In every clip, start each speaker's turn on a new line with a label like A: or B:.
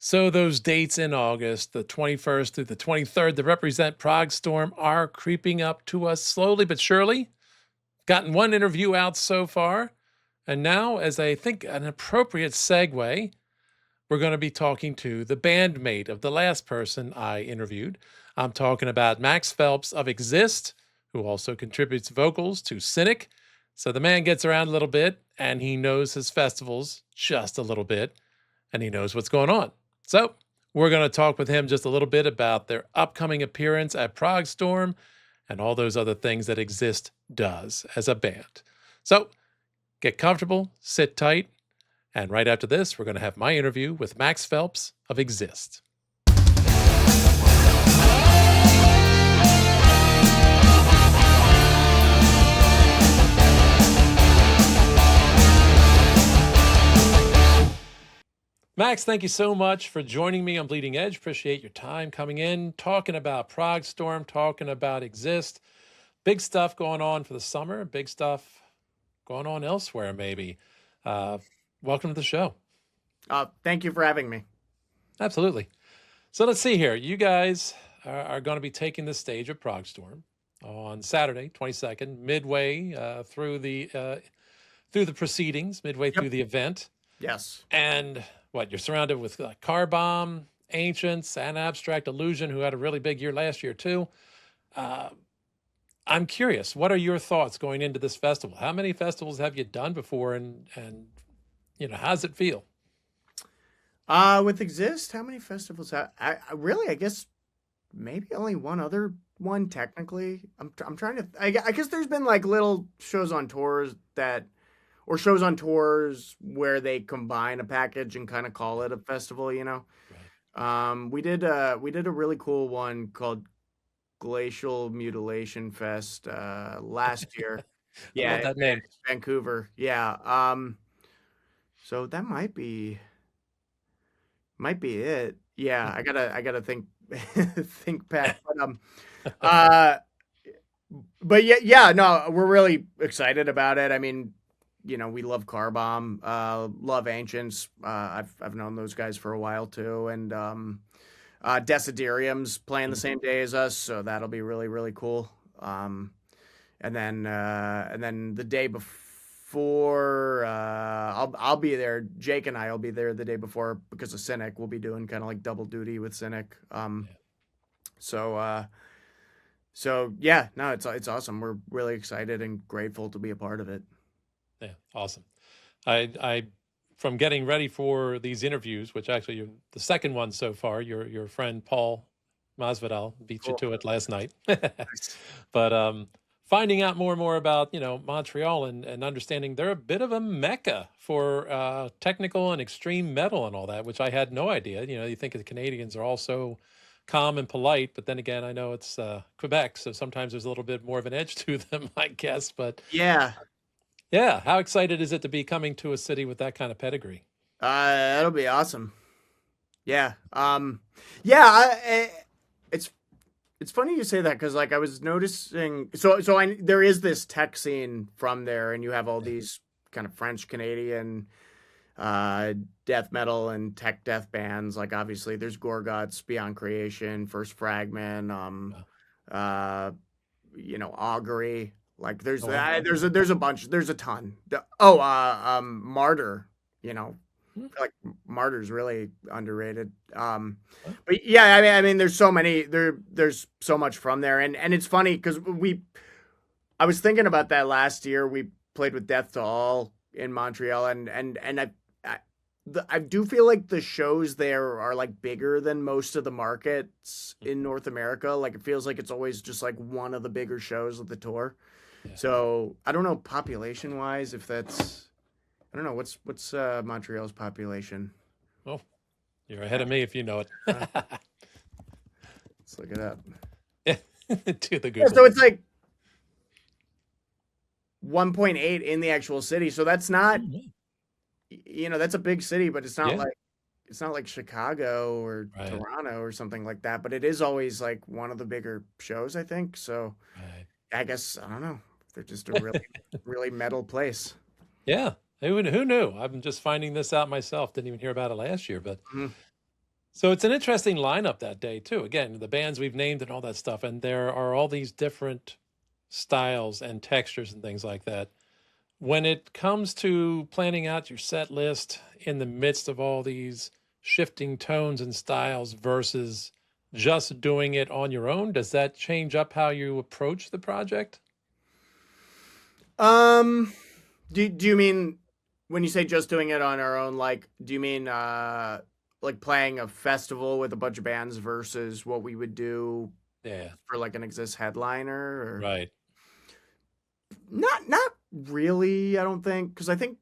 A: So those dates in August, the 21st through the 23rd, that represent ProgStorm are creeping up to us slowly but surely. Gotten one interview out so far. And now, as I think an appropriate segue, we're going to be talking to the bandmate of the last person I interviewed. I'm talking about Max Phelps of Exist, who also contributes vocals to Cynic. So the man gets around a little bit, and he knows his festivals just a little bit, and he knows what's going on. So we're going to talk with him just a little bit about their upcoming appearance at ProgStorm and all those other things that Exist does as a band. So get comfortable, sit tight, and right after this, we're going to have my interview with Max Phelps of Exist. Max, thank you so much for joining me on Bleeding Edge. Appreciate your time coming in, talking about ProgStorm, talking about Exist. Big stuff going on for the summer, big stuff going on elsewhere, maybe. Welcome to the show.
B: Thank you for having me.
A: Absolutely. So let's see here. You guys are going to be taking the stage at ProgStorm on Saturday, 22nd, midway through the proceedings, midway through the event.
B: Yes.
A: And what, you're surrounded with Carbomb, Ancients, and Abstract Illusion, who had a really big year last year too. I'm curious, what are your thoughts going into this festival? How many festivals have you done before, and you know, how does it feel?
B: With Exist, how many festivals? I guess maybe only one other one technically. I'm trying to. I guess there's been like little shows on tours shows on tours where they combine a package and kind of call it a festival. You know, right. We did a really cool one called Glacial Mutilation Fest last year.
A: Yeah, I love that name.
B: Vancouver. Yeah. So that might be it. Yeah, I gotta think back. But yeah, no, we're really excited about it. I mean, you know, we love Carbomb, love Ancients. I've known those guys for a while too, and Desiderium's playing the same day as us, so that'll be really, really cool. And then the day before, I'll be there. Jake and I will be there the day before because of Cynic. We'll be doing kind of like double duty with Cynic. So yeah, no, it's awesome. We're really excited and grateful to be a part of it.
A: Yeah, awesome. I from getting ready for these interviews, which actually you're the second one so far, your friend Paul Masvidal beat you to it last night. But finding out more and more about, you know, Montreal and understanding they're a bit of a mecca for technical and extreme metal and all that, which I had no idea. You know, you think the Canadians are all so calm and polite, but then again, I know it's Quebec, so sometimes there's a little bit more of an edge to them, I guess. But yeah, how excited is it to be coming to a city with that kind of pedigree?
B: That'll be awesome. Yeah. It's funny you say that because like I was noticing, there is this tech scene from there, and you have all these kind of French Canadian death metal and tech death bands. Like obviously there's Gorguts, Beyond Creation, First Fragment, you know, Augury. Like there's a bunch, there's a ton. Martyr, you know, like Martyr's really underrated. But yeah, I mean, there's so many, there's so much from there. And it's funny because I was thinking about that last year. We played with Death to All in Montreal, and I do feel like the shows there are like bigger than most of the markets in North America. Like it feels like it's always just like one of the bigger shows of the tour. Yeah. So I don't know population wise if that's, I don't know what's Montreal's population.
A: Oh, you're ahead of me if you know it.
B: Let's look it up.
A: To the Google.
B: So it's like 1.8 in the actual city. So that's not, you know, that's a big city, but it's not like Chicago or Toronto or something like that. But it is always like one of the bigger shows, I think. So I guess, I don't know. They're just a really, really metal place.
A: Yeah. Who knew? I'm just finding this out myself. Didn't even hear about it last year, but So it's an interesting lineup that day too. Again, the bands we've named and all that stuff, and there are all these different styles and textures and things like that. When it comes to planning out your set list in the midst of all these shifting tones and styles versus just doing it on your own, does that change up how you approach the project?
B: Um, do you mean when you say just doing it on our own, like, do you mean like playing a festival with a bunch of bands versus what we would do
A: Yeah,
B: for like an Exist headliner? Or
A: right.
B: not really, I don't think, because I think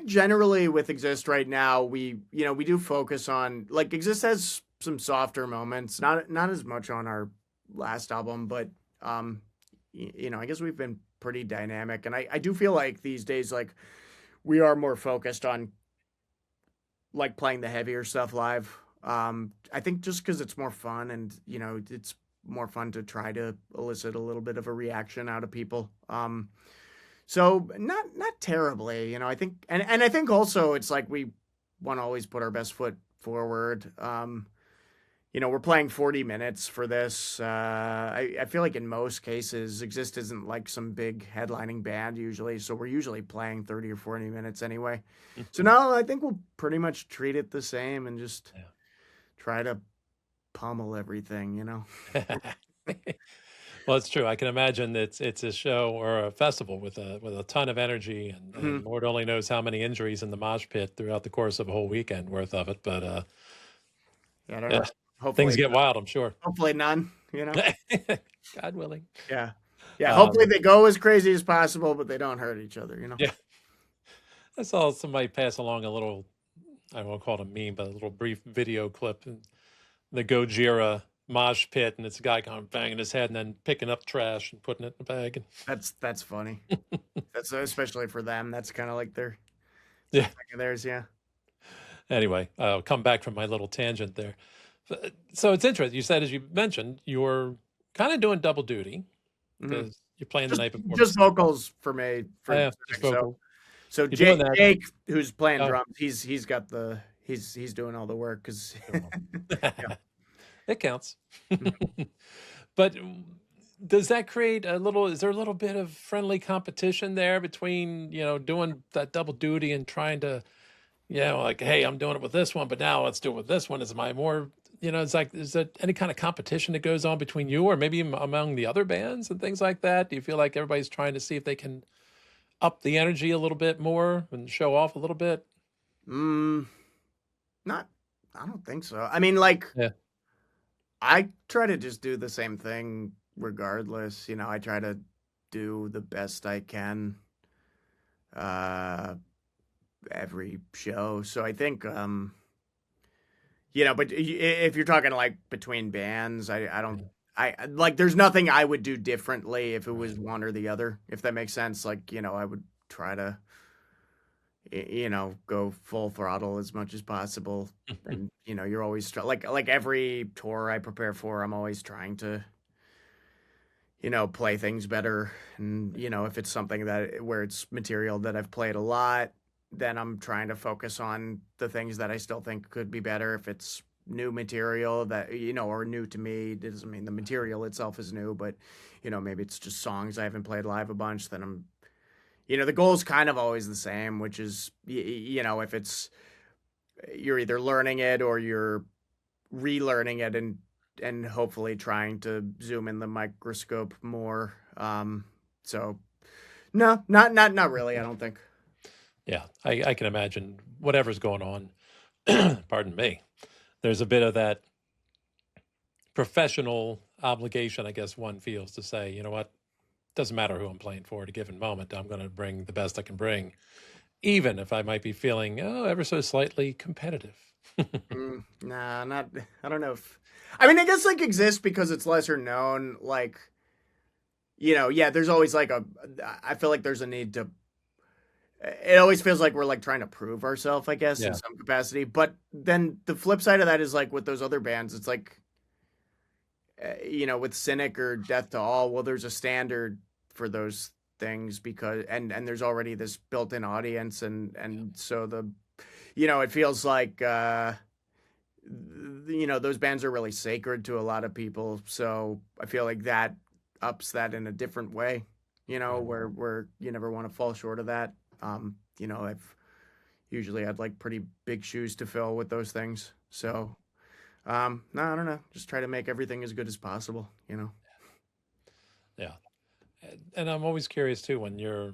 B: generally with Exist right now, we do focus on, like, Exist has some softer moments, not as much on our last album, but I guess we've been pretty dynamic, and I do feel like these days, like, we are more focused on like playing the heavier stuff live. I think just because it's more fun, and it's more fun to try to elicit a little bit of a reaction out of people. So not terribly, I think, and I think also it's like we want to always put our best foot forward. We're playing 40 minutes for this. I feel like in most cases, Exist isn't like some big headlining band usually, so we're usually playing 30 or 40 minutes anyway. So no, I think we'll pretty much treat it the same and just
A: Yeah.
B: try to pummel everything.
A: Well, it's true. I can imagine it's a show or a festival with a ton of energy, and
B: Mhm.
A: Lord only knows how many injuries in the mosh pit throughout the course of a whole weekend worth of it. But
B: Yeah, I don't
A: yeah,
B: know. Hopefully,
A: things get wild, I'm sure.
B: hopefully none.
A: God willing.
B: Yeah. Yeah, hopefully
A: Um,
B: they go as crazy as possible, but they don't hurt each other.
A: yeah, I saw somebody pass along a little, I won't call it a meme, but a little brief video clip in the Gojira mosh pit, and it's a guy kind of banging his head and then picking up trash and putting it in the bag.
B: That's funny. That's especially for them. That's kind of like it's a
A: Yeah.
B: thing of theirs, yeah.
A: Anyway, I'll come back from my little tangent there. So it's interesting. You said, as you mentioned, you're kind of doing double duty
B: hmm
A: because you're playing the
B: Just
A: night before the
B: just
A: set.
B: vocals for me for
A: Yeah, just
B: Cynic. So
A: vocal.
B: so
A: You're doing that.
B: Jake, who's playing
A: Oh,
B: drums, he's got he's doing all the work because
A: doing all.
B: yeah.
A: It counts.
B: Mhm.
A: But does that create a little, is there a little bit of friendly competition there between, doing that double duty and trying to, like, hey, I'm doing it with this one, but now let's do it with this one. Is my more, it's like, is there any kind of competition that goes on between you or maybe among the other bands and things like that? Do you feel like everybody's trying to see if they can up the energy a little bit more and show off a little bit?
B: Mm, not I don't think so. I mean, like,
A: Yeah.
B: I try to just do the same thing regardless. I try to do the best I can uh every show. So I think but if you're talking like between bands, I don't
A: Yeah.
B: I like there's nothing I would do differently if it was
A: Right.
B: one or the other, if that makes sense. Like, I would try to go full throttle as much as possible. And you're always like every tour I prepare for, I'm always trying to play things better. And if it's something that where it's material that I've played a lot, then I'm trying to focus on the things that I still think could be better. If it's new material that or new to me, it doesn't mean the material itself is new, but maybe it's just songs I haven't played live a bunch. Then the goal is kind of always the same, which is if it's you're either learning it or you're relearning it, and hopefully trying to zoom in the microscope more. So no, not really, I don't think.
A: Yeah, I can imagine whatever's going on. Pardon me. There's a bit of that professional obligation, I guess one feels to say, you know what, doesn't matter who I'm playing for at a given moment. I'm going to bring the best I can bring, even if I might be feeling ever so slightly competitive.
B: Nah, not. I don't know if. I mean, I guess like exists because it's lesser known. Like, yeah. There's always like a. I feel like there's a need to. It always feels like we're like trying to prove ourselves, I guess, in
A: Yeah,
B: some capacity. But then the flip side of that is like with those other bands, it's like, with Cynic or Death to All. Well, there's a standard for those things because and there's already this built-in audience, and so it feels like. you know, those bands are really sacred to a lot of people. So I feel like that ups that in a different way, you know,
A: Right.
B: where you never want to fall short of that. You know, I've usually had like pretty big shoes to fill with those things. So, no, I don't know. Just try to make everything as good as possible, you know?
A: Yeah. And I'm always curious too when you're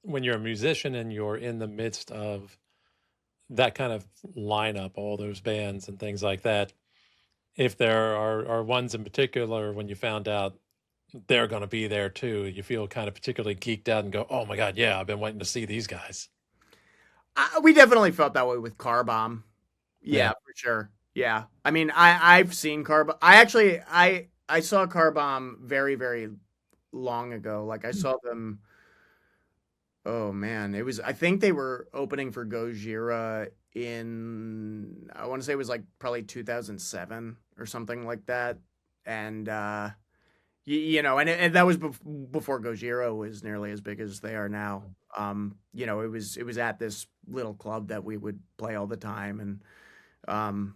A: a musician and you're in the midst of that kind of lineup, all those bands and things like that. If there are ones in particular when you found out they're going to be there too, you feel kind of particularly geeked out and go, "Oh my God, yeah, I've been waiting to see these guys."
B: We definitely felt that way with Carbomb. Yeah,
A: Yeah.
B: for sure. Yeah. I mean, I've seen Carbomb. I saw Carbomb very, very long ago. Like I saw them. Oh man, I think they were opening for Gojira in, I want to say it was like probably 2007 or something like that. And you know, and that was before Gojira was nearly as big as they are now. You know, it was at this little club that we would play all the time, and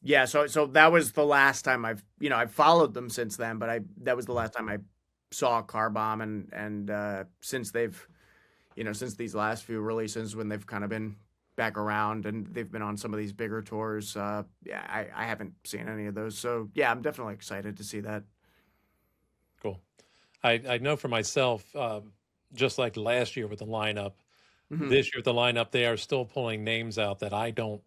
B: yeah, so that was the last time I've followed them since then, but I that was the last time I saw Carbomb, and since since these last few releases when they've kind of been back around and they've been on some of these bigger tours, yeah, I haven't seen any of those. So yeah, I'm definitely excited to see that.
A: Cool. I know for myself, just like last year with the lineup,
B: Hmm.
A: this year with the lineup, they are still pulling names out that I don't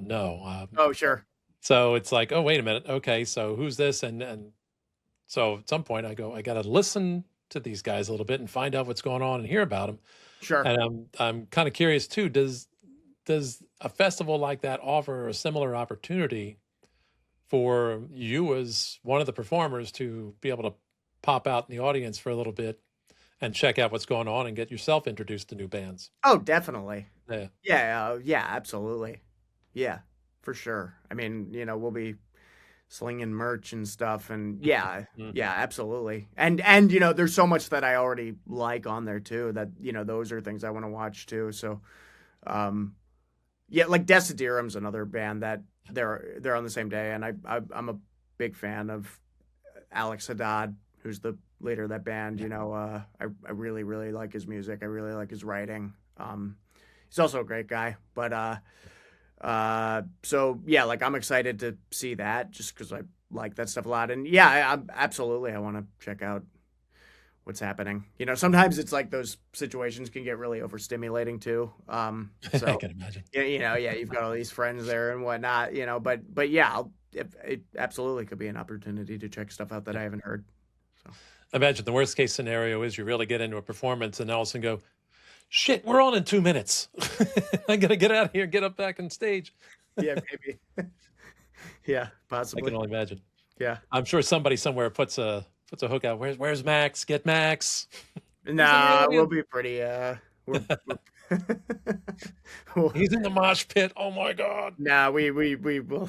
A: know.
B: Oh, sure.
A: So it's like, oh, wait a minute. Okay, so who's this? And so at some point, I go, I got to listen to these guys a little bit and find out what's going on and hear about them.
B: Sure.
A: And I'm kind of curious too. Does a festival like that offer a similar opportunity for you as one of the performers to be able to pop out in the audience for a little bit and check out what's going on and get yourself introduced to new bands?
B: Oh, definitely.
A: Yeah.
B: Yeah, yeah, absolutely. Yeah, for sure. I mean, we'll be slinging merch and stuff, and yeah,
A: Mhm.
B: yeah, absolutely. And there's so much that I already like on there too that those are things I want to watch too. So, um, yeah, like Desiderium's another band that they're on the same day, and I'm a big fan of Alex Haddad, who's the leader of that band.
A: Yeah.
B: I really really like his music. I really like his writing. He's also a great guy, but so yeah, like I'm excited to see that just because I like that stuff a lot, and yeah, absolutely I want to check out what's happening. Sometimes it's like those situations can get really overstimulating too.
A: I
B: So
A: can imagine.
B: yeah, yeah, you've got all these friends there and whatnot, but yeah, it absolutely could be an opportunity to check stuff out that
A: Yeah.
B: I haven't heard. So
A: Imagine the worst case scenario is you really get into a performance and all of a sudden go, shit, we're on in 2 minutes. I gotta get out of here, get up back on stage.
B: yeah, maybe. Yeah,
A: I can
B: possibly.
A: only imagine.
B: Yeah.
A: I'm sure somebody somewhere puts a hook out. Where's Max? Get Max. He's in the
B: Nah, we'll
A: audience.
B: be pretty. We're we'll,
A: He's in the mosh pit. Oh my God.
B: nah, we will.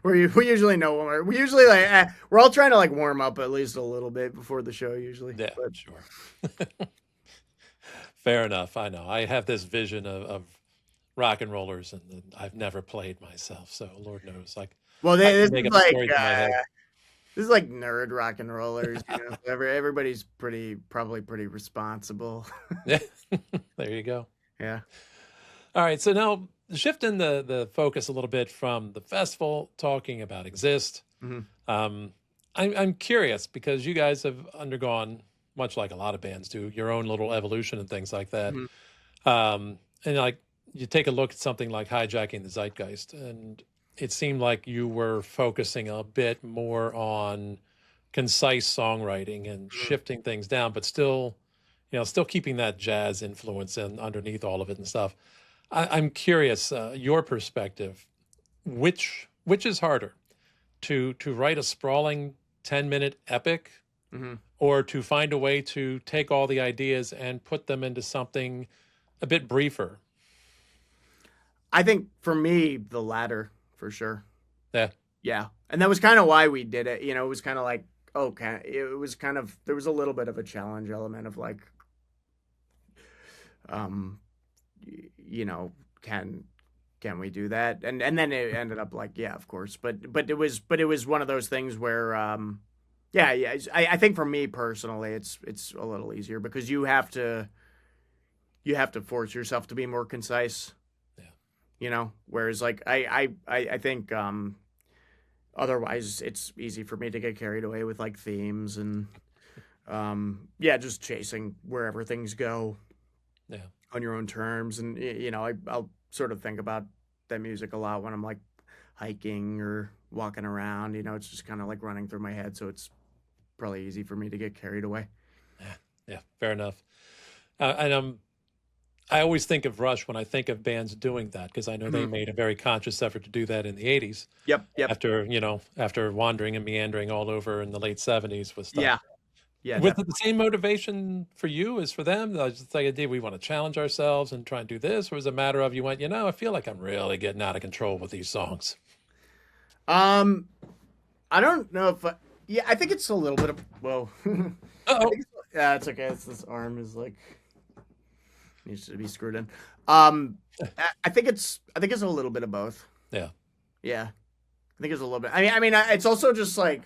B: We usually know when we usually like we're all trying to like warm up at least a little bit before the show usually.
A: Yeah,
B: But
A: sure. Fair enough. I know. I have this vision of rock and rollers, and I've never played myself, so Lord knows, like
B: well,
A: I
B: this
A: can make
B: is
A: up
B: like
A: stories in my head.
B: nerd rock and rollers. Everybody's probably pretty responsible.
A: Yeah, there you go.
B: Yeah.
A: All right, so now shifting the focus a little bit from the festival, talking about Exist.
B: Hmm.
A: Um, I'm curious because you guys have undergone, much like a lot of bands do, your own little evolution and things like that.
B: Hmm.
A: And like you take a look at something like Hijacking the Zeitgeist, and it seemed like you were focusing a bit more on concise songwriting and
B: Hmm.
A: shifting things down, but still, still keeping that jazz influence and underneath all of it and stuff. I'm curious, your perspective, which is harder, to write a sprawling 10-minute epic
B: Hmm.
A: or to find a way to take all the ideas and put them into something a bit briefer?
B: I think for me, the latter for sure.
A: Yeah.
B: Yeah, and that was kind of why we did it. It was kind of like, okay, it was kind of there was a little bit of a challenge element of like, um, can can we do that? And then it ended up like, yeah, of course. But it was one of those things where yeah, I think for me personally, it's a little easier because you have to force yourself to be more concise,
A: Yeah.
B: you know. Whereas like I think otherwise it's easy for me to get carried away with like themes and yeah, just chasing wherever things go
A: Yeah.
B: on your own terms. And you know, I'll sort of think about that music a lot when I'm like hiking or walking around. You know, it's just kind of like running through my head, so it's probably easy for me to get carried away.
A: Yeah. Yeah. Fair enough. And I always think of Rush when I think of bands doing that because I know they
B: Mhm.
A: made a very conscious effort to do that in the 80s
B: Yep, yep,
A: after, after wandering and meandering all over in the late 70s with stuff.
B: yeah, yeah,
A: Was it the
B: definitely.
A: same motivation for you as for them? Just like, did we want to challenge ourselves and try and do this? Or was it a matter of you went, I feel like I'm really getting out of control with these songs?
B: Um, I don't know if yeah, I think it's a little bit of whoa. I
A: Uh-oh.
B: think yeah, it's okay. This arm is like needs to be screwed in. I think it's a little bit of both.
A: Yeah.
B: Yeah, I think it's a little bit. It's also just like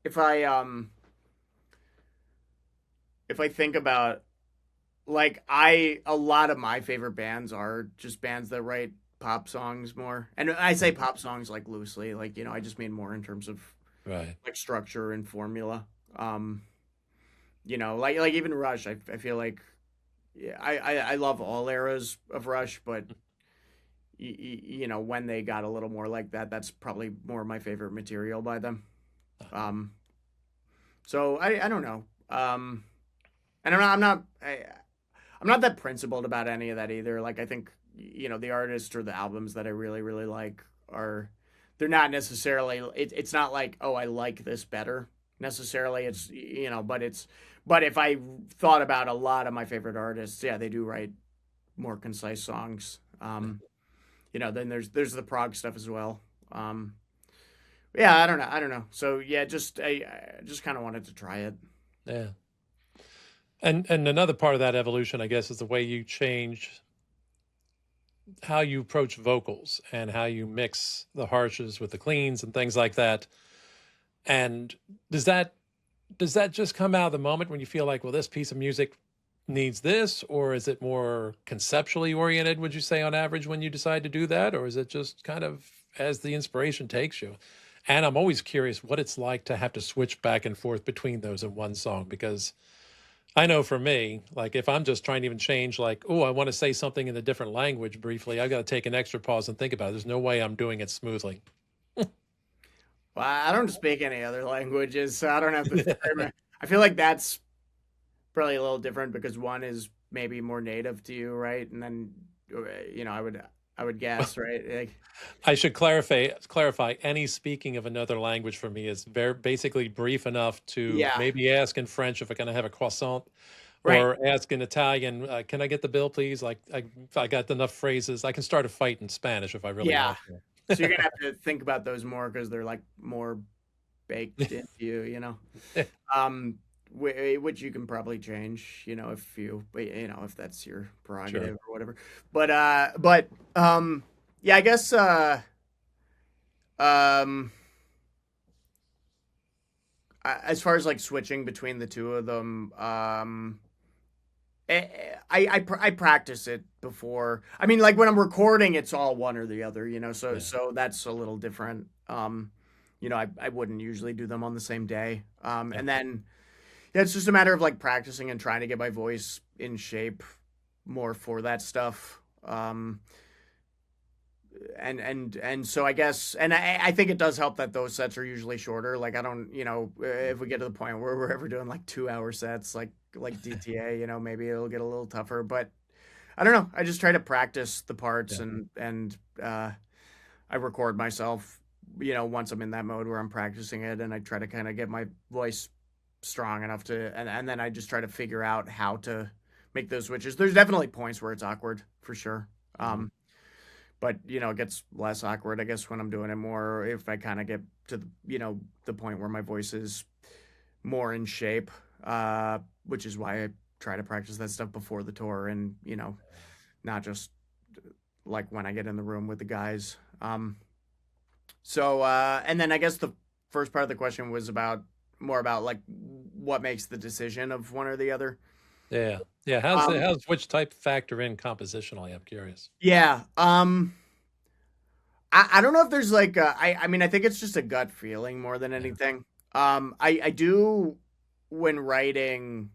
B: if I um if I think about like a lot of my favorite bands are just bands that write pop songs more. And I say pop songs like loosely, like you know, I just mean more in terms of
A: Right.
B: like structure and formula. Um, you know, like even Rush, I feel like yeah, I love all eras of Rush, but you know, when they got a little more like that, that's probably more my favorite material by them. Um, so I don't know. And I'm not that principled about any of that either. Like I think you know the artists or the albums that I really like are they're not necessarily it's not like oh I like this better necessarily. It's you know but if I thought about a lot of my favorite artists, yeah, they do write more concise songs. You know, then there's the prog stuff as well. Um, yeah, I don't know. So yeah, I just kind of wanted to try it.
A: Yeah. And another part of that evolution, I guess, is the way you change how you approach vocals and how you mix the harshes with the cleans and things like that. And does that does that just come out of the moment when you feel like, well, this piece of music needs this, or is it more conceptually oriented, would you say, on average, when you decide to do that? Or is it just kind of as the inspiration takes you? And I'm always curious what it's like to have to switch back and forth between those in one song, because I know for me, like if I'm just trying to even change, like, oh, I want to say something in a different language briefly, I got to take an extra pause and think about it. There's no way I'm doing it smoothly.
B: Well, I don't speak any other languages, so I don't have the frame. I feel like that's probably a little different because one is maybe more native to you, right? And then you know, I would guess, right? Like,
A: I should clarify any speaking of another language for me is very basically brief enough to
B: yeah,
A: maybe ask in French if I can have a croissant,
B: right.
A: or ask in Italian, can I get the bill, please? Like I got enough phrases. I can start a fight in Spanish if I really
B: Yeah.
A: want
B: So you're gonna have to think about those more because they're like more baked into you, you know.
A: to.
B: Um, which you can probably change, you know, if you know, if that's your
A: Sure.
B: prerogative or whatever. But yeah, I guess um, as far as like switching between the two of them, I practice it before. I mean, like when I'm recording, it's all one or the other, you know.
A: Yeah.
B: So that's a little different. You know, I wouldn't usually do them on the same day.
A: Yeah.
B: And then yeah, it's just a matter of like practicing and trying to get my voice in shape more for that stuff. And so I guess, and I think it does help that those sets are usually shorter. Like I don't, you know, if we get to the point where we're ever doing like 2 hour sets, like DTA, you know, maybe it'll get a little tougher. But I don't know. I just try to practice the parts
A: Yeah.
B: and I record myself, you know, once I'm in that mode where I'm practicing it, and I try to kind of get my voice strong enough to, and then I just try to figure out how to make those switches. There's definitely points where it's awkward for sure.
A: Mhm.
B: But you know, it gets less awkward, I guess, when I'm doing it more. If I kind of get to the, you know, the point where my voice is more in shape, which is why I try to practice that stuff before the tour, and you know, not just like when I get in the room with the guys. So and then I guess the first part of the question was about more about like what makes the decision of one or the other.
A: Yeah. Yeah.
B: Um,
A: How's which type factor in compositionally? I'm curious.
B: yeah. I don't know if there's like I mean I think it's just a gut feeling more than
A: Yeah.
B: anything. I do when writing,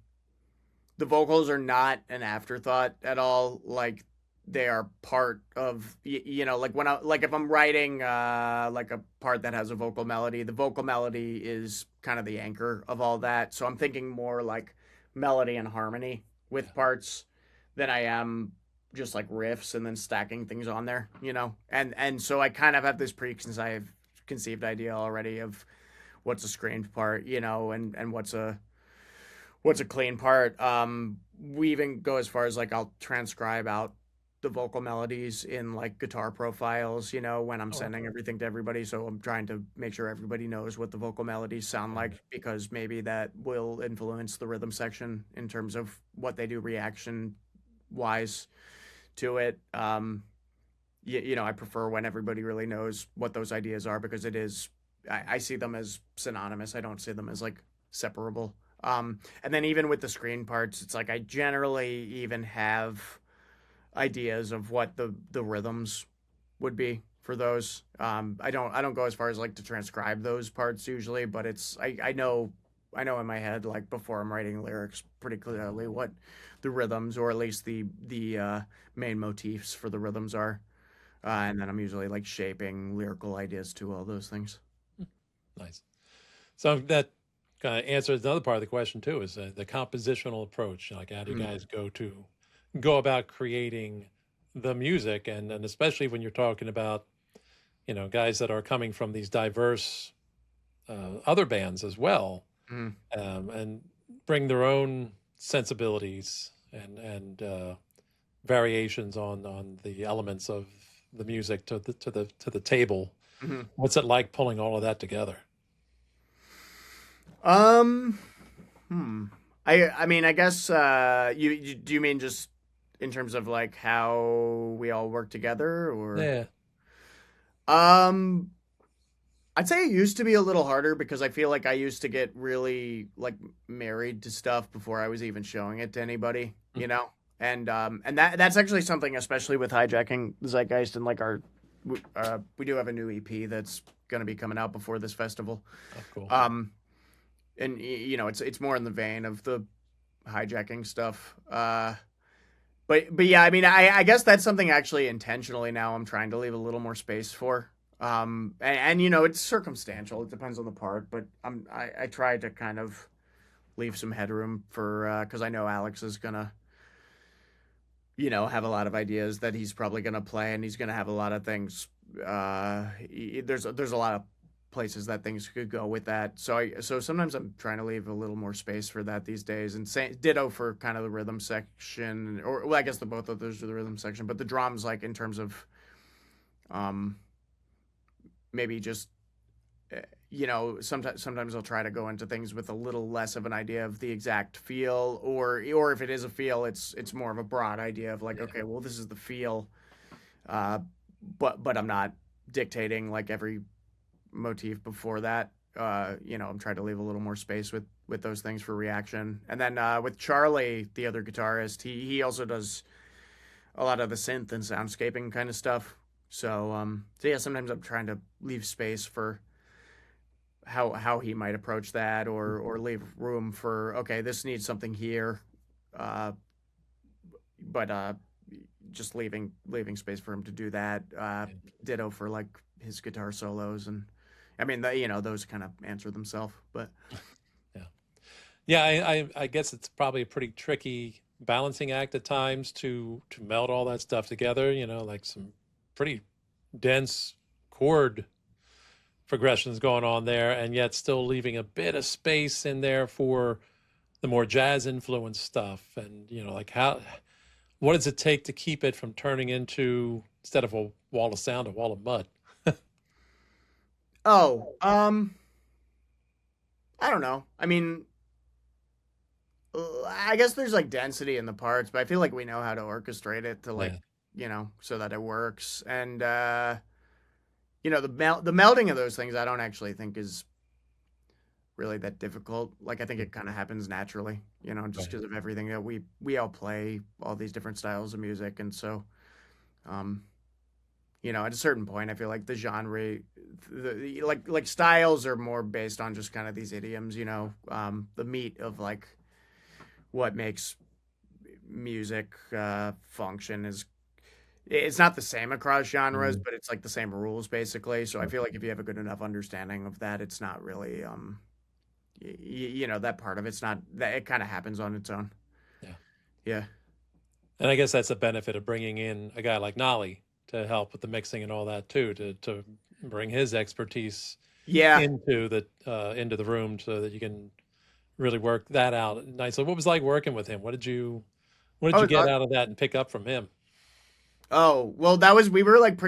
B: the vocals are not an afterthought at all. Like they are part of you know, like when I like if I'm writing like a part that has a vocal melody, the vocal melody is kind of the anchor of all that. So I'm thinking more like melody and harmony
A: Yeah.
B: with parts than I am just like riffs and then stacking things on there, you know. And so I kind of have this preconceived idea already of what's a screamed part, you know, and what's a clean part. We even go as far as like I'll transcribe out the vocal melodies in like guitar profiles, you know, when I'm
A: Oh,
B: sending everything to everybody. So I'm trying to make sure everybody knows what the vocal melodies sound
A: yeah.
B: like, because maybe that will influence the rhythm section in terms of what they do reaction wise to it. You know, I prefer when everybody really knows what those ideas are, because it is, I see them as synonymous. I don't see them as like separable. And then even with the screen parts, it's like I generally even have ideas of what the rhythms would be for those. I don't go as far as like to transcribe those parts usually, but it's I know in my head, like before I'm writing lyrics, pretty clearly what the rhythms, or at least the main motifs for the rhythms are. And then I'm usually like shaping lyrical ideas to all those things.
A: Nice. So that kind of answers another part of the question too, is the compositional approach. Like how do you
B: Mm,
A: guys go about creating the music, and especially when you're talking about, guys that are coming from these diverse other bands as well,
B: mm.
A: and bring their own sensibilities and variations on the elements of the music to the table.
B: Mhm.
A: What's it like pulling all of that together?
B: Um, hmm. I mean, I guess you do you mean just in terms of like how we all work together, or
A: Yeah.
B: um I'd say it used to be a little harder, because I feel like I used to get really like married to stuff before I was even showing it to anybody,
A: Mm.
B: you know? And that's actually something, especially with hijacking the zeitgeist, and like we do have a new EP that's going to be coming out before this festival.
A: Oh, cool.
B: Um and you know, it's more in the vein of the hijacking stuff. But yeah, I mean, I guess that's something actually intentionally now I'm trying to leave a little more space for. And you know, it's circumstantial. It depends on the part, but I try to kind of leave some headroom for because I know Alex is gonna, you know, have a lot of ideas that he's probably gonna play, and he's gonna have a lot of things. There's a lot of places that things could go with that. So sometimes I'm trying to leave a little more space for that these days, and ditto for kind of the rhythm section, or well, I guess the both of those are the rhythm section, but the drums, like in terms of um maybe just you know, sometimes I'll try to go into things with a little less of an idea of the exact feel, or if it is a feel, it's more of a broad idea of like,
A: Yeah.
B: okay, well, this is the feel, uh, but I'm not dictating like every motif before that. You know, I'm trying to leave a little more space with those things for reaction. And then with Charlie, the other guitarist, he also does a lot of the synth and soundscaping kind of stuff. So yeah, sometimes I'm trying to leave space for how he might approach that, or leave room for, okay, this needs something here, uh, but just leaving space for him to do that.
A: Yeah.
B: Ditto for like his guitar solos, and I mean, you know, those kind of answer themselves. But
A: Yeah. Yeah, I guess it's probably a pretty tricky balancing act at times to meld all that stuff together, like some pretty dense chord progressions going on there, and yet still leaving a bit of space in there for the more jazz influenced stuff. And, like what does it take to keep it from turning into, instead of a wall of sound, a wall of mud?
B: oh, I don't know. I mean, I guess there's like density in the parts, but I feel like we know how to orchestrate it to like,
A: Yeah.
B: so that it works. And the melding of those things, I don't actually think is really that difficult. Like I think it kind of happens naturally, just
A: Right.
B: because of everything that we all play all these different styles of music, and so um, at a certain point, I feel like the genre, like styles are more based on just kind of these idioms, the meat of like what makes music function is it's not the same across genres,
A: Mhm.
B: but it's like the same rules basically. So I feel like if you have a good enough understanding of that, it's not really that part of it's not that it kind of happens on its own.
A: Yeah.
B: Yeah.
A: And I guess that's the benefit of bringing in a guy like Nollie to help with the mixing and all that too, to bring his expertise
B: Yeah.
A: into the room so that you can really work that out nicely. What was it like working with him? What did
B: Oh,
A: you
B: it's
A: get out of that and pick up from him?
B: oh, well, we were like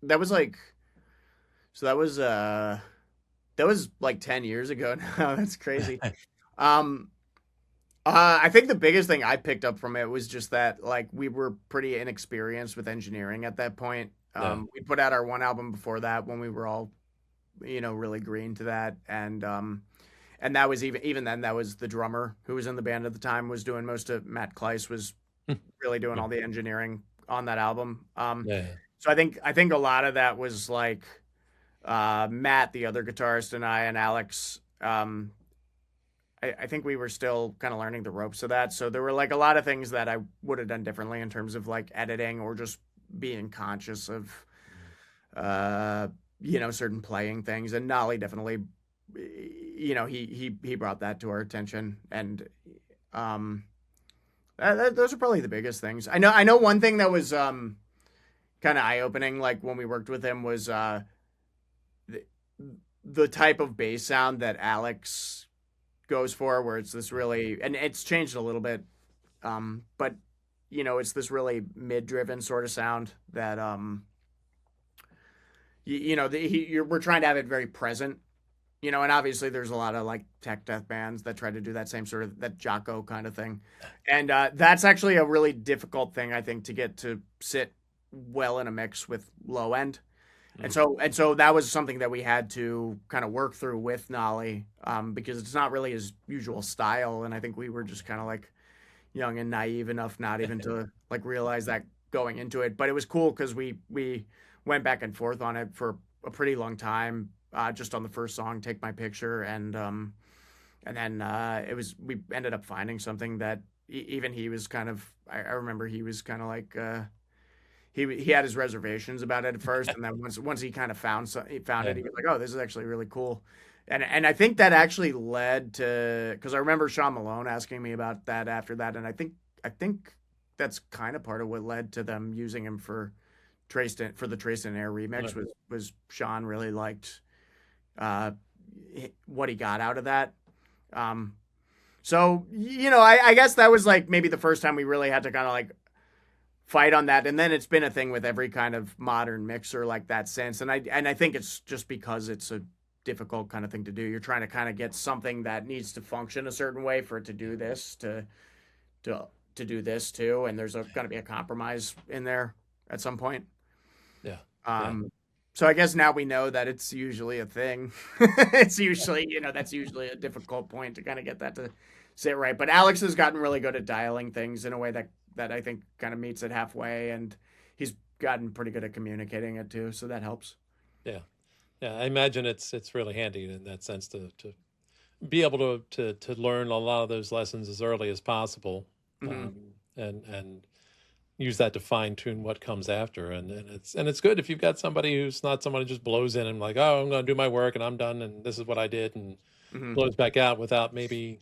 B: that was like, so that was like 10 years ago now. That's crazy. Um, I think the biggest thing I picked up from it was just that like we were pretty inexperienced with engineering at that point.
A: Yeah.
B: We put out our one album before that when we were all, really green to that, and that was even then that was the drummer who was in the band at the time was doing most of Matt Kleiss was really doing
A: Yeah.
B: all the engineering on that album.
A: Yeah.
B: So I think a lot of that was like Matt, the other guitarist, and I and Alex. I think we were still kind of learning the ropes of that. So there were like a lot of things that I would have done differently in terms of like editing or just being conscious of, uh, certain playing things. And Nolly definitely, he brought that to our attention. And um, those are probably the biggest things. I know one thing that was kind of eye opening, like when we worked with him, was the, the type of bass sound that Alex goes for, where it's this really, and it's changed a little bit, but it's this really mid-driven sort of sound that we're trying to have it very present, and obviously there's a lot of like tech death bands that try to do that same sort of that Jocko kind of thing, and that's actually a really difficult thing I think to get to sit well in a mix with low end. And
A: Mm.
B: so that was something that we had to kind of work through with Nolly, because it's not really his usual style, and I think we were just kind of like young and naive enough not even to like realize that going into it. But it was cool because we went back and forth on it for a pretty long time, just on the first song, "Take My Picture," and then we ended up finding something that even he was kind of. I remember he was kind of like. He had his reservations about it at first, and then once he kind of he found it,
A: Yeah.
B: he was like, "Oh, this is actually really cool," and I think that actually led to because I remember Sean Malone asking me about that after that, and I think that's kind of part of what led to them using him for the Traced in Air remix
A: Right.
B: was Sean really liked uh, what he got out of that. Um, so I guess that was like maybe the first time we really had to kind of like fight on that, and then it's been a thing with every kind of modern mixer like that since, and I think it's just because it's a difficult kind of thing to do. You're trying to kind of get something that needs to function a certain way for it to do this to to do this too, and there's going to be a compromise in there at some point.
A: Yeah. Yeah.
B: um so I guess now we know that it's usually a thing. It's usually, that's usually a difficult point to kind of get that to sit right. But Alex has gotten really good at dialing things in a way that I think kind of meets it halfway, and he's gotten pretty good at communicating it too, so that helps.
A: Yeah. Yeah. I imagine it's really handy in that sense to be able to learn a lot of those lessons as early as possible,
B: Hmm.
A: and use that to fine tune what comes after. And it's good if you've got somebody who's not someone who just blows in and like, oh, I'm going to do my work and I'm done and this is what I did, and
B: Hmm.
A: blows back out without maybe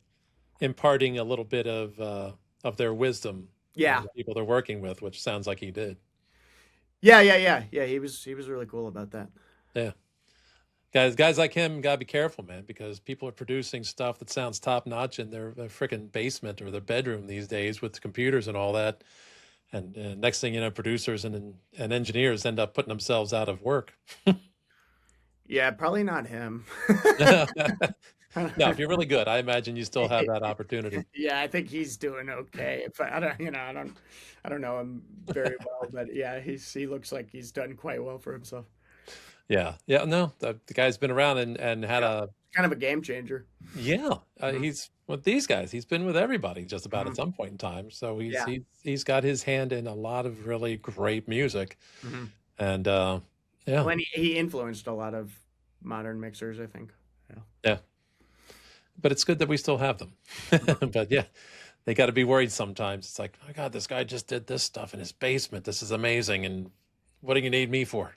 A: imparting a little bit of their wisdom on
B: Yeah.
A: the people they're working with, which sounds like he did.
B: Yeah. He was really cool about that.
A: Yeah. Guys like him gotta be careful, man, because people are producing stuff that sounds top notch in their freaking basement or their bedroom these days with computers and all that. And next thing you know, producers and engineers end up putting themselves out of work.
B: Yeah, probably not him.
A: No, if you're really good, I imagine you still have that opportunity.
B: Yeah, I think he's doing okay. If I don't, I don't know him very well, but yeah, he looks like he's done quite well for himself.
A: Yeah, yeah. No, the guy's been around and had
B: Yeah,
A: a
B: kind of a game changer.
A: yeah.
B: Mhm,
A: He's with these guys. He's been with everybody just about
B: mhm.
A: at some point in time. So
B: Yeah.
A: he's got his hand in a lot of really great music,
B: Mhm.
A: and yeah,
B: Well, and he influenced a lot of modern mixers, I think. Yeah.
A: yeah. But it's good that we still have them.
B: Mhm.
A: But yeah, they got to be worried sometimes. It's like, oh my God, this guy just did this stuff in his basement. This is amazing. And what do you need me for?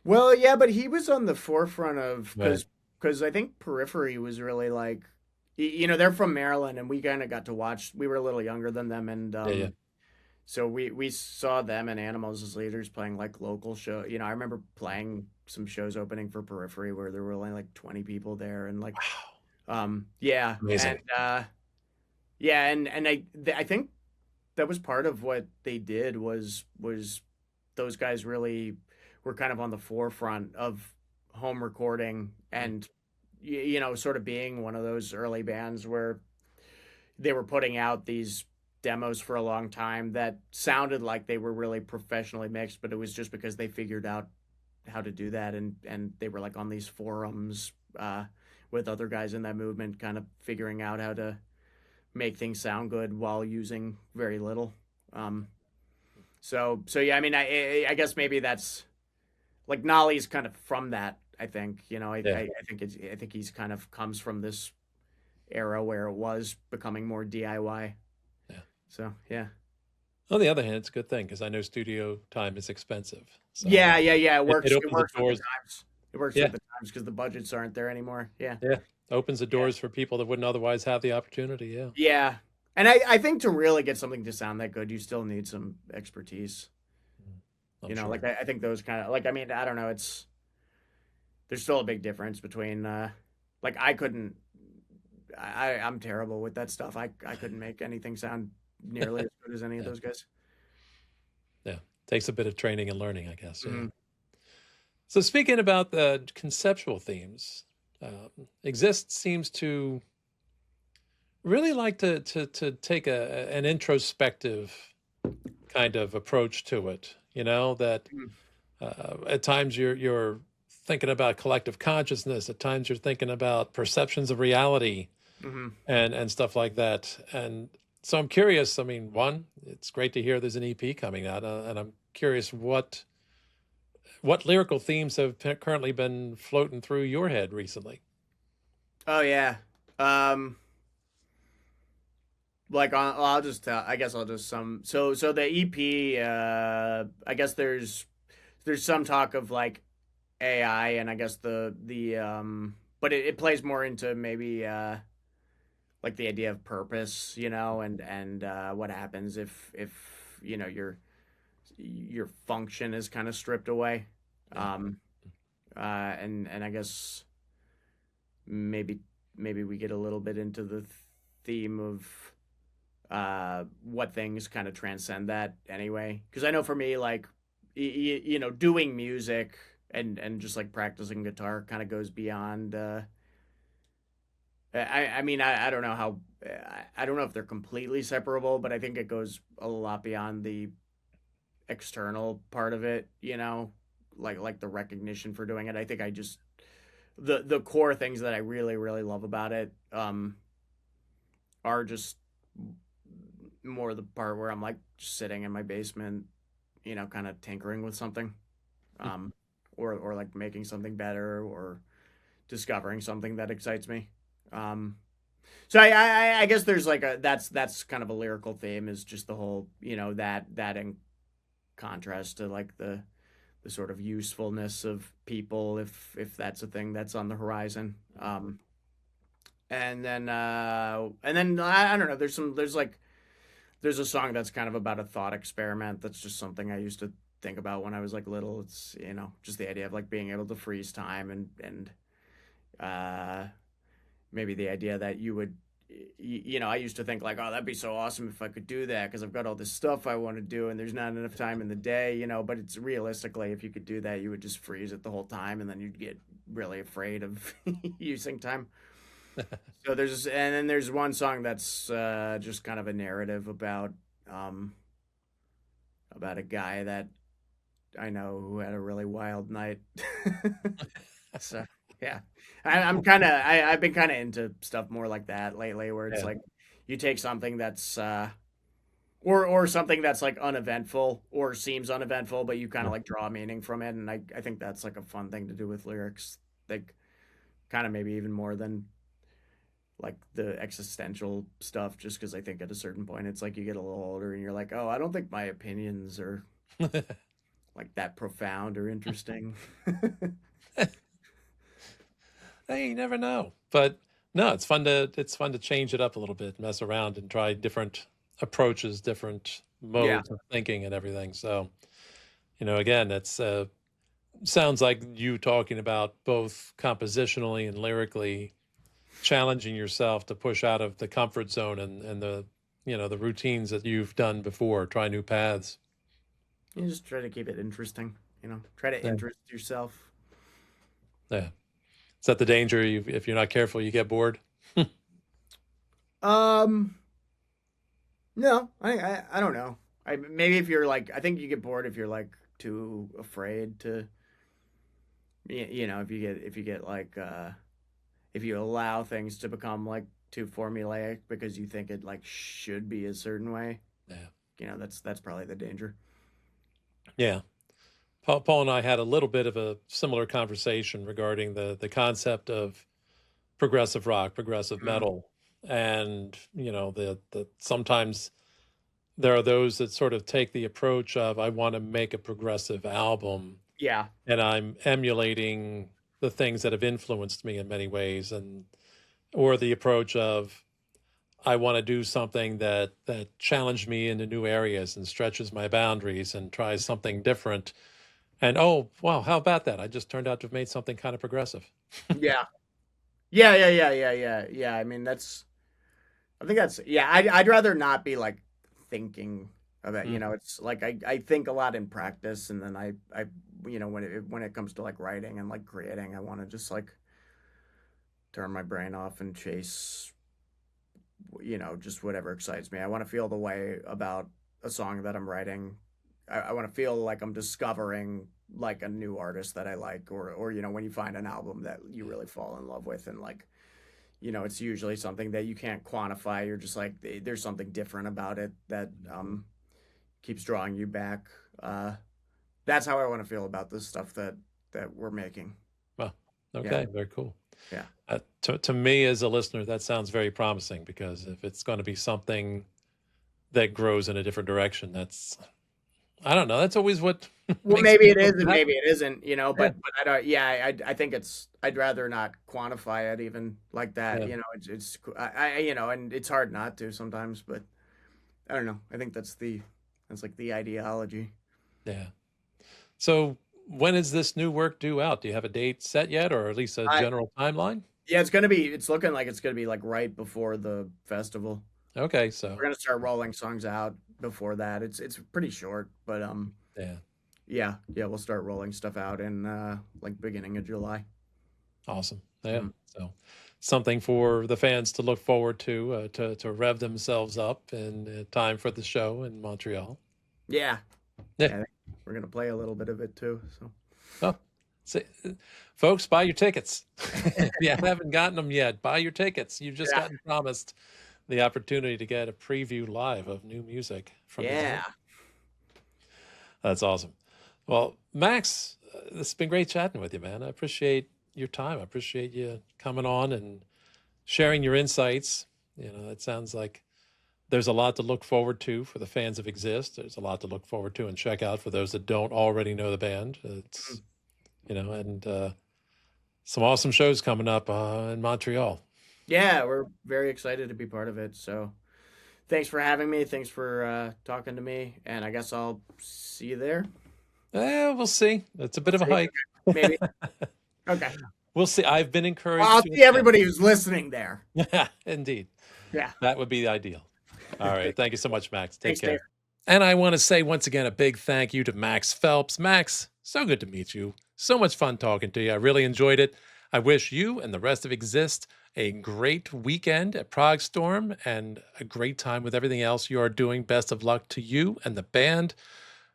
B: Well, yeah, but he was on the forefront of
A: Right.
B: because I think Periphery was really like, they're from Maryland, and we kind of got to watch. We were a little younger than them, and
A: Yeah, yeah.
B: so we saw them and Animals as leaders playing like local show. I remember playing some shows opening for Periphery where there were only like 20 people there, and like,
A: Wow.
B: yeah, and
A: Amazing.
B: yeah, and I think that was part of what they did was those guys really were kind of on the forefront of home recording and sort of being one of those early bands where they were putting out these demos for a long time that sounded like they were really professionally mixed, but it was just because they figured out how to do that, and they were like on these forums with other guys in that movement kind of figuring out how to make things sound good while using very little. um so yeah, I mean, I guess maybe that's like Nollie's kind of from that. I think
A: Yeah,
B: I think he's kind of comes from this era where it was becoming more DIY.
A: yeah.
B: So yeah,
A: On the other hand, it's a good thing because I know studio time is expensive. So
B: yeah. It
A: it
B: works. It
A: opens the
B: works with the
A: doors.
B: times. It works with
A: Yeah,
B: the times because the budgets aren't there anymore. Yeah,
A: yeah. Opens the
B: yeah,
A: doors for people that wouldn't otherwise have the opportunity. Yeah.
B: yeah. And I think to really get something to sound that good, you still need some expertise.
A: Mm, I'm
B: Like
A: sure.
B: I think those kind of like, I mean, I don't know. There's still a big difference between like I couldn't. I'm terrible with that stuff. I couldn't make anything sound nearly as good as any of
A: Yeah,
B: those guys.
A: yeah. Takes a bit of training and learning, I guess. Yeah.
B: Hmm.
A: So speaking about the conceptual themes, Exist seems to really like to take an introspective kind of approach to it. That at times you're thinking about collective consciousness. At times you're thinking about perceptions of reality
B: Hmm.
A: and stuff like that. And so I'm curious. I mean, one, it's great to hear there's an EP coming out, and I'm curious what lyrical themes have currently been floating through your head recently.
B: Oh yeah. Um, like I'll just tell. I guess I'll just some. So the EP. I guess there's some talk of like AI, and I guess but it plays more into maybe like the idea of purpose, and what happens if your function is kind of stripped away.
A: Yeah.
B: Um, and I guess maybe maybe we get a little bit into the theme of what things kind of transcend that anyway. Because I know for me, like doing music and just like practicing guitar kind of goes beyond. I mean, I don't know how. I don't know if they're completely separable, but I think it goes a lot beyond the external part of it. Like the recognition for doing it. I think I just the core things that I really really love about it are just more the part where I'm like just sitting in my basement, kind of tinkering with something, um, or like making something better or discovering something that excites me. Um, so I guess there's like that's kind of a lyrical theme is just the whole that in contrast to like the sort of usefulness of people if that's a thing that's on the horizon. And then I don't know. There's a song that's kind of about a thought experiment. That's just something I used to think about when I was like little. It's just the idea of like being able to freeze time and uh, maybe the idea that you would I used to think like, oh, that'd be so awesome if I could do that because I've got all this stuff I want to do and there's not enough time in the day, but it's realistically if you could do that you would just freeze it the whole time and then you'd get really afraid of using time. So and then there's one song that's just kind of a narrative um, about a guy that I know who had a really wild night. So yeah, I've been kind of into stuff more like that lately, where it's
A: Yeah.
B: like you take something that's or something that's like uneventful or seems uneventful, but you kind of like draw meaning from it, and I think that's like a fun thing to do with lyrics, like kind of maybe even more than like the existential stuff, just because I think at a certain point it's like you get a little older and you're like, oh, I don't think my opinions are like that profound or interesting.
A: Hey, you never know. But no, it's fun to change it up a little bit, mess around and try different approaches, different
B: Yeah.
A: modes of thinking and everything. So, again, it's sounds like you talking about both compositionally and lyrically challenging yourself to push out of the comfort zone and the routines that you've done before, try new paths.
B: You just try to keep it interesting, try to
A: Yeah.
B: interest yourself.
A: Yeah. Is that the danger? If you're not careful, you get bored.
B: Um, no, I don't know. Maybe if you're like, I think you get bored if you're like too afraid to, if you get like, if you allow things to become like too formulaic because you think it like should be a certain way,
A: Yeah.
B: that's probably the danger.
A: Yeah. Paul and I had a little bit of a similar conversation regarding the concept of progressive rock, progressive
B: Mhm.
A: metal, and the sometimes there are those that sort of take the approach of I want to make a progressive album,
B: Yeah.
A: and I'm emulating the things that have influenced me in many ways, or the approach of I want to do something that challenged me into new areas and stretches my boundaries and tries something different. And oh, wow, how about that? I just turned out to have made something kind of progressive.
B: Yeah. Yeah. I mean, I think yeah, I'd rather not be like thinking of it.
A: Mm,
B: It's like I think a lot in practice, and then when it comes to like writing and like creating, I want to just like turn my brain off and chase, just whatever excites me. I want to feel the way about a song that I'm writing. I want to feel like I'm discovering like a new artist that I like, or when you find an album that you really fall in love with, and like it's usually something that you can't quantify. You're just like, there's something different about it that keeps drawing you back. That's how I want to feel about this stuff that we're making.
A: well,
B: Yeah,
A: okay, very cool.
B: yeah,
A: To me, as a listener, that sounds very promising because if it's going to be something that grows in a different direction, I don't know. That's always what
B: well,
A: makes
B: maybe
A: me
B: it is
A: feel
B: and maybe
A: happy.
B: it isn't,
A: Yeah,
B: but I don't. Yeah, I think I'd rather not quantify it even like that.
A: yeah,
B: It's and it's hard not to sometimes, but I don't know. I think that's like the ideology.
A: yeah. So when is this new work due out? Do you have a date set yet, or at least a
B: I
A: general timeline?
B: Yeah, it's looking like it's gonna be like right before the festival.
A: Okay,
B: We're
A: so
B: gonna start rolling songs out before that. It's pretty short, but
A: yeah,
B: yeah, we'll start rolling stuff out in like beginning of July.
A: awesome. Yeah,
B: Mm.
A: so something for the fans to look forward to rev themselves up in time for the show in Montreal.
B: Yeah,
A: Yeah.
B: yeah, I think we're gonna play a little bit of it too. So
A: Oh, see, folks, buy your tickets. If you haven't gotten them yet, buy your tickets. You've just
B: yeah,
A: gotten promised the opportunity to get a preview live of new music from the band.
B: yeah,
A: That's awesome. Well, Max, this has been great chatting with you, man. I appreciate your time. I appreciate you coming on and sharing your insights. It sounds like there's a lot to look forward to for the fans of Exist. There's a lot to look forward to and check out for those that don't already know the band.
B: Mm.
A: And some awesome shows coming up in Montreal.
B: Yeah. We're very excited to be part of it. So thanks for having me. Thanks for talking to me, and I guess I'll see you there.
A: We'll see. It's a bit of a
B: See,
A: hike.
B: maybe. Okay.
A: We'll see. I've been
B: Well,
A: encouraged
B: I'll
A: to
B: see everybody who's listening there.
A: attend. Indeed.
B: Yeah.
A: That would be the ideal. All right. Thank you so much, Max. Take
B: Thanks, Dave.
A: care. And I want to say once again a big thank you to Max Phelps. Max, so good to meet you. So much fun talking to you. I really enjoyed it. I wish you and the rest of Exist a great weekend at ProgStorm and a great time with everything else you are doing. Best of luck to you and the band.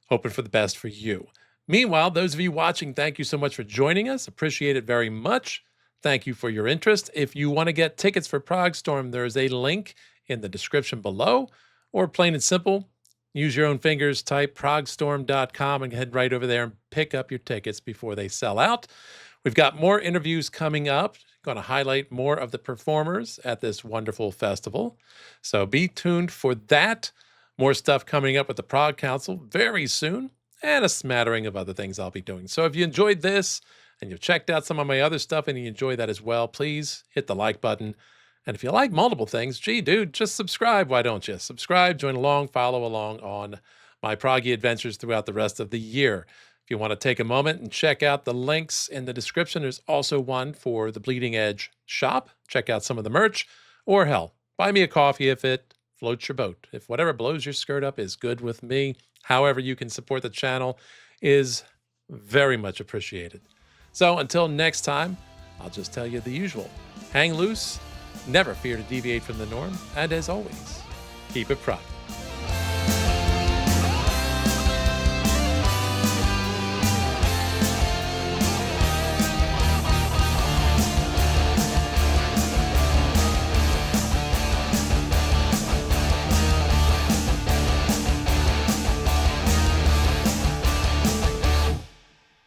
A: Hoping for the best for you. Meanwhile, those of you watching, thank you so much for joining us. Appreciate it very much. Thank you for your interest. If you want to get tickets for ProgStorm, there is a link in the description below, or plain and simple, use your own fingers, type progstorm.com and head right over there and pick up your tickets before they sell out. We've got more interviews coming up, going to highlight more of the performers at this wonderful festival. So be tuned for that. More stuff coming up with the Prog Council very soon, and a smattering of other things I'll be doing. So if you enjoyed this and you've checked out some of my other stuff and you enjoy that as well, please hit the like button. And if you like multiple things, gee, dude, just subscribe. Why don't you? Subscribe, join along, follow along on my proggy adventures throughout the rest of the year. If you want to take a moment and check out the links in the description, there's also one for the Bleeding Edge shop. Check out some of the merch, or hell, buy me a coffee if it floats your boat. If whatever blows your skirt up is good with me, however you can support the channel is very much appreciated. So until next time, I'll just tell you the usual. Hang loose, never fear to deviate from the norm, and as always, keep it prog.